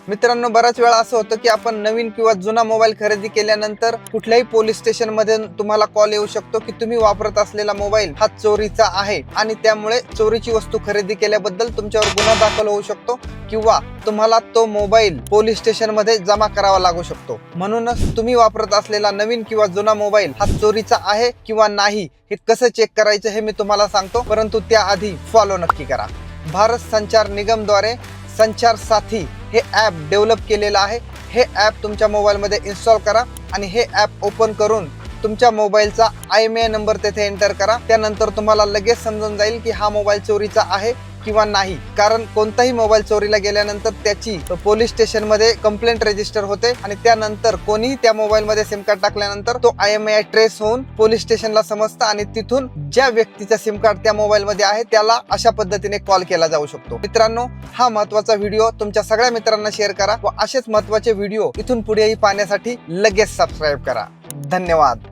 मित्रांनो, बराच वेळा असं होतं की आपण नवीन किंवा जुना मोबाईल खरेदी केल्यानंतर कुठल्याही पोलीस स्टेशन मध्ये तुम्हाला कॉल येऊ शकतो की तुम्ही वापरत असलेला मोबाईल हा चोरीचा आहे आणि त्यामुळे चोरीची वस्तू खरेदी केल्याबद्दल तुमच्यावर गुन्हा दाखल होऊ शकतो किंवा तुम्हाला तो मोबाईल पोलीस स्टेशन मध्ये जमा करावा लागू शकतो। म्हणूनच तुम्ही वापरत असलेला नवीन किंवा जुना मोबाईल हा चोरीचा आहे किंवा नाही हे कसं चेक करायचं हे मी तुम्हाला सांगतो, परंतु त्याआधी फॉलो नक्की करा। भारत संचार निगम द्वारे संचार साथी हे ॲप डेव्हलप केलेलं आहे। हे ॲप तुमच्या मोबाईलमध्ये इन्स्टॉल करा आणि हे ॲप ओपन करून तुमच्या मोबाईलचा IMEI नंबर तेथे एंटर करा। त्यानंतर तुम्हाला लगेच समजून जाईल की हा मोबाईल चोरीचा आहे किंवा नाही, कारण कोणताही मोबाईल चोरीला गेल्यानंतर त्याची पोलीस स्टेशन मध्ये कंप्लेंट रजिस्टर होते आणि त्यानंतर कोणीही त्या मोबाईल मध्ये सिम कार्ड टाकल्यानंतर तो IMEI ट्रेस होऊन पोलीस स्टेशनला समजतं आणि तिथून ज्या व्यक्तीचा सिम कार्ड त्या मोबाईल मध्ये आहे त्याला अशा पद्धतीने कॉल केला जाऊ शकतो। मित्रांनो, हा महत्त्वाचा व्हिडिओ तुमच्या सगळ्या मित्रांना शेअर करा व असेच महत्त्वाचे व्हिडिओ इथून पुढेही पाहण्यासाठी लगेच सबस्क्राईब करा। धन्यवाद।